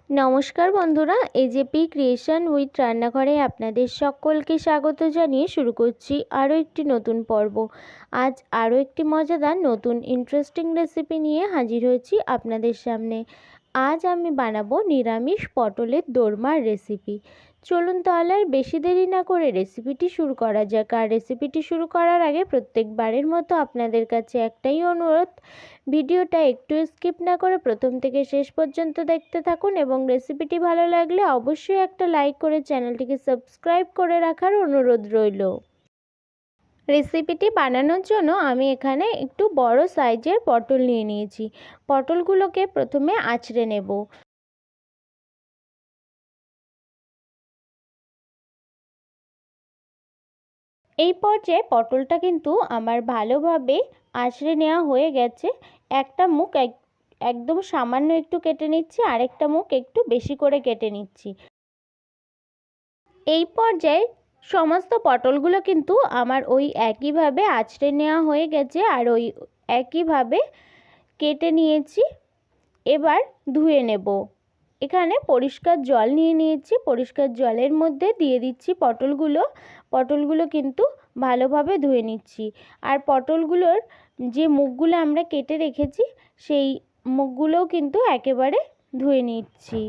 নমস্কার বন্ধুরা, AJP creation with রান্নাঘরে আপনাদের সকলকে স্বাগত জানিয়ে শুরু করছি আরও একটি নতুন পর্ব। আজ আরও একটি মজাদার নতুন ইন্টারেস্টিং রেসিপি নিয়ে হাজির হয়েছি আপনাদের সামনে। আজ আমি বানাবো নিরামিষ পটলের দোরমার রেসিপি। চলুন তাহলে আর বেশি দেরি না করে রেসিপিটি শুরু করা যাক। আর রেসিপিটি শুরু করার আগে প্রত্যেকবারের মতো আপনাদের কাছে একটাই অনুরোধ, ভিডিওটা একটু স্কিপ না করে প্রথম থেকে শেষ পর্যন্ত দেখতে থাকুন এবং রেসিপিটি ভালো লাগলে অবশ্যই একটা লাইক করে চ্যানেলটিকে সাবস্ক্রাইব করে রাখার অনুরোধ রইল। রেসিপিটি বানানোর জন্য আমি এখানে একটু বড় সাইজের পটল নিয়ে নিয়েছি। পটলগুলোকে প্রথমে আঁচড়ে নেব। এই পর্যায়ে পটলটা কিন্তু আমার ভালোভাবে আঁচড়ে নেওয়া হয়ে গেছে। একটা মুখ একদম সামান্য একটু কেটে নিচ্ছি, আরেকটা মুখ একটু বেশি করে কেটে নিচ্ছি। এই পর্যায়ে সমস্ত পটলগুলো কিন্তু আমার ওই একইভাবে আঁচড়ে নেওয়া হয়ে গেছে আর ওই একইভাবে কেটে নিয়েছি। এবার ধুয়ে নেব। এখানে পরিষ্কার জল নিয়ে নিয়েছি, পরিষ্কার জলের মধ্যে দিয়ে দিচ্ছি পটলগুলো কিন্তু ভালোভাবে ধুয়ে নিচ্ছি। আর পটলগুলোর যে মুখগুলো আমরা কেটে রেখেছি সেই মুখগুলোও কিন্তু একেবারে ধুয়ে নিচ্ছি।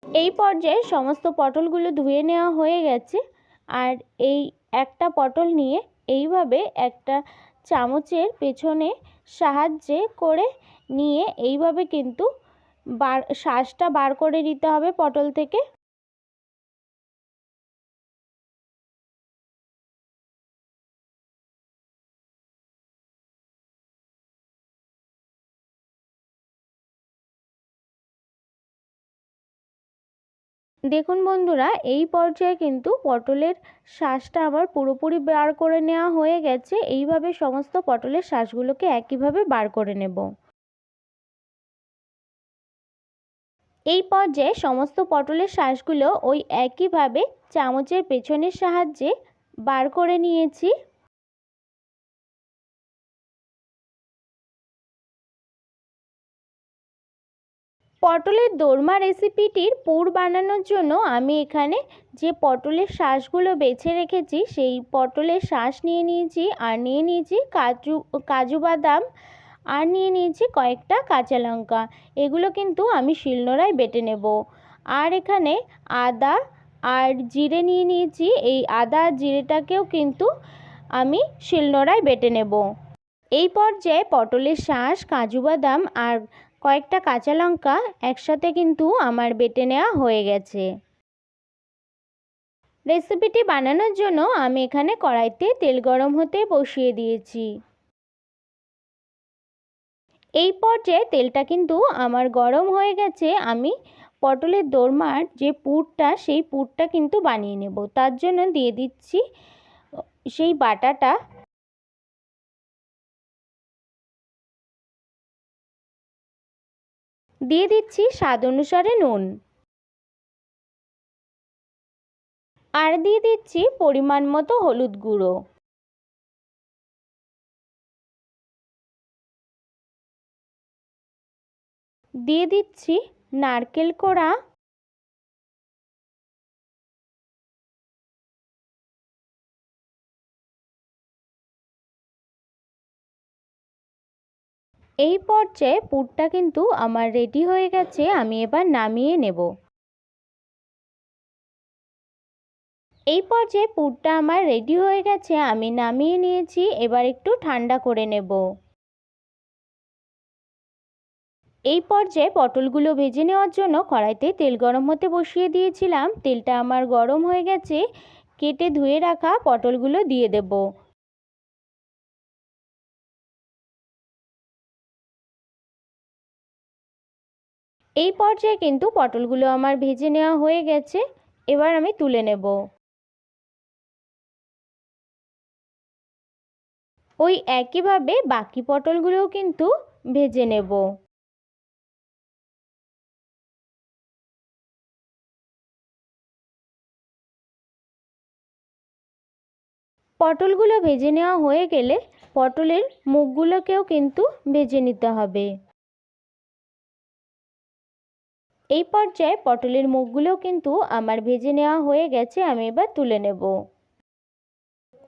এই পর্যায়ে সমস্ত পটলগুলো ধুয়ে নেওয়া হয়ে গেছে। আর এই একটা পটল নিয়ে এইভাবে একটা চামচের পেছনে সাহায্যে করে নিয়ে এইভাবে কিন্তু শাঁসটা বার করে নিতে হবে পটল থেকে। দেখুন বন্ধুরা, এই পর্যায়ে কিন্তু পটলের শাঁসটা আমার পুরোপুরি বার করে নেওয়া হয়ে গেছে। এইভাবে সমস্ত পটলের শাঁসগুলোকে একইভাবে বার করে নেব। এই পর্যায়ে সমস্ত পটলের শাঁসগুলো ওই একইভাবে চামচের পেছনের সাহায্যে বার করে নিয়েছি। পটলের দোরমা রেসিপিটির পুর বানানোর জন্য আমি এখানে যে পটলের শাঁসগুলো বেছে রেখেছি সেই পটলের শাঁস নিয়ে নিয়েছি, আর নিয়ে নিয়েছি কাজু বাদাম, আর নিয়ে নিয়েছি কয়েকটা কাঁচা লঙ্কা। এগুলো কিন্তু আমি শিলনোড়ায় বেটে নেব। আর এখানে আদা আর জিরে নিয়ে নিয়েছি। এই আদা আর জিরেটাকেও কিন্তু আমি শিলনোড়ায় বেটে নেব। এই পর্যায়ে পটলের শাঁস, কাজু বাদাম আর কয়েকটা কাঁচা লঙ্কা একসাথে কিন্তু আমার বেটে নেওয়া হয়ে গেছে। রেসিপিটি বানানোর জন্য আমি এখানে কড়াইতে তেল গরম হতে বসিয়ে দিয়েছি। এই পর্যায়ে তেলটা কিন্তু আমার গরম হয়ে গেছে। আমি পটলের দোরমার যে পুরটা সেই পুরটা কিন্তু বানিয়ে নেব। তার জন্য দিয়ে দিচ্ছি সেই বাটাটা। দিয়ে দিচ্ছি স্বাদ অনুসারে নুন, আর দিয়ে দিচ্ছি পরিমাণ মতো হলুদ গুঁড়ো। দিয়ে দিচ্ছি নারকেল কোড়া, এই পর্যায়ে পুরটা কিন্তু আমার রেডি হয়ে গেছে। আমি এবার নামিয়ে নেব। এই পর্যায়ে পুরটা আমার রেডি হয়ে গেছে, আমি নামিয়ে নিয়েছি। এবার একটু ঠান্ডা করে নেব। এই পর্যায়ে পটলগুলো ভেজে নেওয়ার জন্য কড়াইতে তেল গরম হতে বসিয়ে দিয়েছিলাম। তেলটা আমার গরম হয়ে গেছে। কেটে ধুয়ে রাখা পটলগুলো দিয়ে দেব। এই পর্যায়ে কিন্তু পটলগুলো আমার ভেজে নেওয়া হয়ে গেছে। এবার আমি তুলে নেব। ওই একইভাবে বাকি পটলগুলোও কিন্তু ভেজে নেব। পটলগুলো ভেজে নেওয়া হয়ে গেলে পটলের মুখগুলোকেও কিন্তু ভেজে নিতে হবে। এই পর্যায়ে পটলের মুখগুলোও কিন্তু আমার ভেজে নেওয়া হয়ে গেছে, আমি এবার তুলে নেব।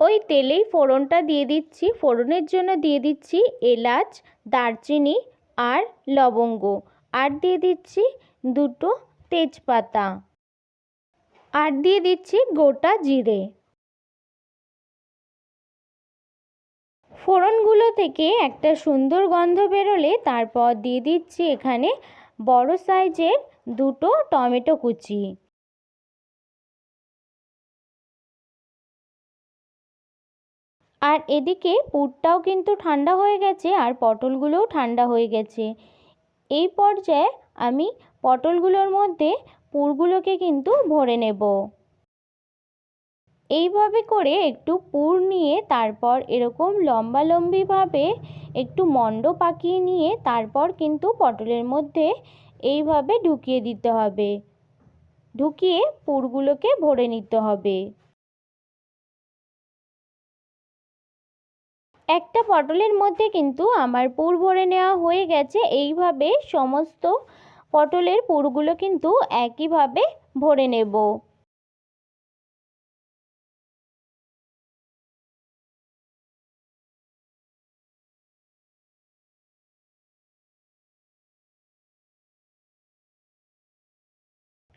ওই তেলেই ফোড়নটা দিয়ে দিচ্ছি। ফোড়নের জন্য দিয়ে দিচ্ছি এলাচ, দারচিনি আর লবঙ্গ, আর দিয়ে দিচ্ছি দুটো তেজপাতা, আর দিয়ে দিচ্ছি গোটা জিরে। ফোড়নগুলো থেকে একটা সুন্দর গন্ধ বেরোলে তারপর দিয়ে দিচ্ছি এখানে বড় সাইজের দুটো টমেটো কুচি। আর এদিকে পুরটাও কিন্তু ঠান্ডা হয়ে গেছে আর পটলগুলোও ঠান্ডা হয়ে গেছে। এই পর্যায়ে আমি পটলগুলোর মধ্যে পুরগুলোকে কিন্তু ভরে নেব। এইভাবে করে একটু পুর নিয়ে তারপর এরকম লম্বালম্বিভাবে একটু মণ্ড পাকিয়ে নিয়ে তারপর কিন্তু পটলের মধ্যে এইভাবে ঢুকিয়ে দিতে হবে, ঢুকিয়ে পুরগুলোকে ভরে নিতে হবে। একটা পটলের মধ্যে কিন্তু আমার পুর ভরে নেওয়া হয়ে গেছে। এইভাবে সমস্ত পটলের পুরগুলো কিন্তু একইভাবে ভরে নেব।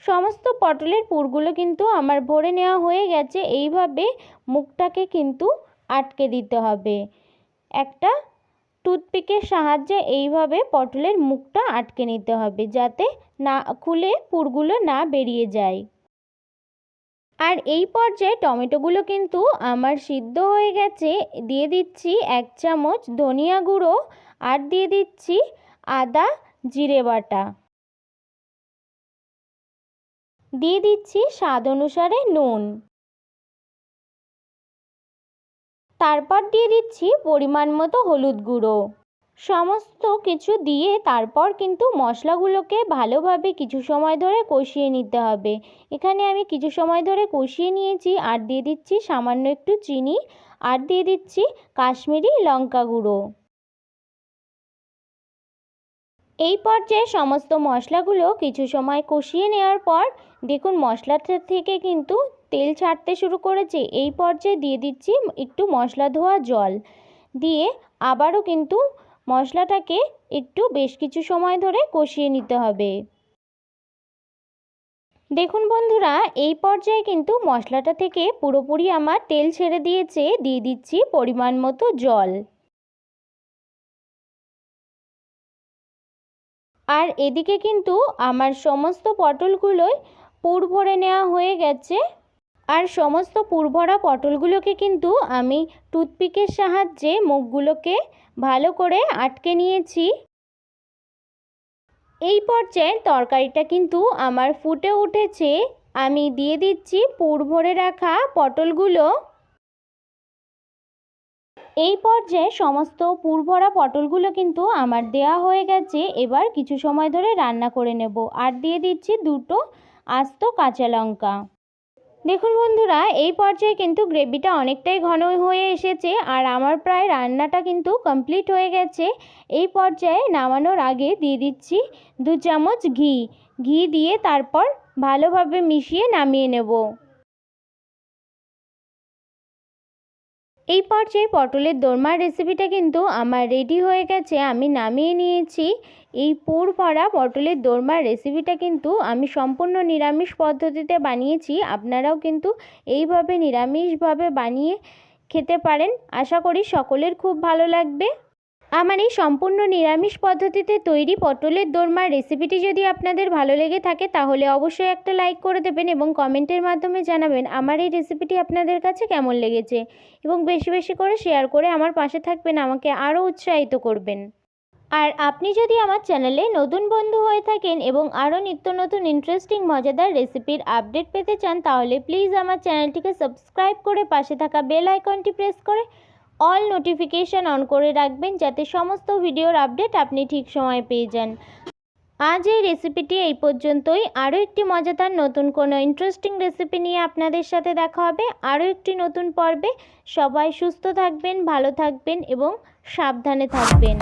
সমস্ত পটলের পুরগুলো কিন্তু আমার ভরে নেওয়া হয়ে গেছে। এইভাবে মুখটাকে কিন্তু আটকে দিতে হবে। একটা টুথপিকের সাহায্যে এইভাবে পটলের মুখটা আটকে নিতে হবে, যাতে না খুলে পুরগুলো না বেরিয়ে যায়। আর এই পর্যায়ে টমেটোগুলো কিন্তু আমার সিদ্ধ হয়ে গেছে। দিয়ে দিচ্ছি 1 চামচ ধনিয়া গুঁড়ো, আর দিয়ে দিচ্ছি আদা জিরে বাটা, দিয়ে দিচ্ছি স্বাদ অনুসারে নুন, তারপর দিয়ে দিচ্ছি পরিমাণ মতো হলুদ গুঁড়ো। সমস্ত কিছু দিয়ে তারপর কিন্তু মশলাগুলোকে ভালোভাবে কিছু সময় ধরে কষিয়ে নিতে হবে। এখানে আমি কিছু সময় ধরে কষিয়ে নিয়েছি। আর দিয়ে দিচ্ছি সামান্য একটু চিনি, আর দিয়ে দিচ্ছি কাশ্মীরি লঙ্কা গুঁড়ো। এই পর্যায়ে সমস্ত মশলাগুলো কিছু সময় কষিয়ে নেওয়ার পর দেখুন মশলাটা থেকে কিন্তু তেল ছাড়তে শুরু করেছে। এই পর্যায়ে দিয়ে দিচ্ছি একটু মশলা ধোয়া জল, দিয়ে আবারও কিন্তু মশলাটাকে একটু বেশ কিছু সময় ধরে কষিয়ে নিতে হবে। দেখুন বন্ধুরা, এই পর্যায়ে কিন্তু মশলাটা থেকে পুরোপুরি আমার তেল ছেড়ে দিয়েছে। দিয়ে দিচ্ছি পরিমাণ মতো জল। আর এদিকে কিন্তু আমার সমস্ত পটলগুলোই পুর ভরে নেওয়া হয়ে গেছে। আর সমস্ত পুর ভরা পটলগুলোকে কিন্তু আমি টুথপিকের সাহায্যে মুখগুলোকে ভালো করে আটকে নিয়েছি। এই পর্যায়ে তরকারিটা কিন্তু আমার ফুটে উঠেছে। আমি দিয়ে দিচ্ছি পুর ভরে রাখা পটলগুলো। এই পর্যায়ে সমস্ত পুর ভরা পটলগুলো কিন্তু আমার দেওয়া হয়ে গেছে। এবার কিছু সময় ধরে রান্না করে নেব। আর দিয়ে দিচ্ছি দুটো আস্ত কাঁচা লঙ্কা। দেখুন বন্ধুরা, এই পর্যায়ে কিন্তু গ্রেভিটা অনেকটাই ঘন হয়ে এসেছে আর আমার প্রায় রান্নাটা কিন্তু কমপ্লিট হয়ে গেছে। এই পর্যায়ে নামানোর আগে দিয়ে দিচ্ছি 2 চামচ ঘি দিয়ে তারপর ভালোভাবে মিশিয়ে নামিয়ে নেব। এই পর্যায়ে পটলের দোরমার রেসিপিটা কিন্তু আমার রেডি হয়ে গেছে, আমি নামিয়ে নিয়েছি। এই পুর ভরা পটলের দোরমার রেসিপিটা কিন্তু আমি সম্পূর্ণ নিরামিষ পদ্ধতিতে বানিয়েছি। আপনারাও কিন্তু এইভাবে নিরামিষভাবে বানিয়ে খেতে পারেন। আশা করি সকলের খুব ভালো লাগবে। আমার এই সম্পূর্ণ নিরামিষ পদ্ধতিতে তৈরি পটলের দোরমার রেসিপিটি যদি আপনাদের ভালো লেগে থাকে তাহলে অবশ্যই একটা লাইক করে দেবেন এবং কমেন্টের মাধ্যমে জানাবেন আমার এই রেসিপিটি আপনাদের কাছে কেমন লেগেছে, এবং বেশি বেশি করে শেয়ার করে আমার পাশে থাকবেন, আমাকে আরও উৎসাহিত করবেন। আর আপনি যদি আমার চ্যানেলে নতুন বন্ধু হয়ে থাকেন এবং আরও নিত্য নতুন ইন্টারেস্টিং মজাদার রেসিপির আপডেট পেতে চান তাহলে প্লিজ আমার চ্যানেলটিকে সাবস্ক্রাইব করে পাশে থাকা বেল আইকনটি প্রেস করে অল নোটিফিকেশান অন করে রাখবেন, যাতে সমস্ত ভিডিওর আপডেট আপনি ঠিক সময় পেয়ে যান। আজ এই রেসিপিটি এই পর্যন্তই। আরও একটি মজাদার নতুন কোনো ইন্টারেস্টিং রেসিপি নিয়ে আপনাদের সাথে দেখা হবে আরও একটি নতুন পর্বে। সবাই সুস্থ থাকবেন, ভালো থাকবেন এবং সাবধানে থাকবেন।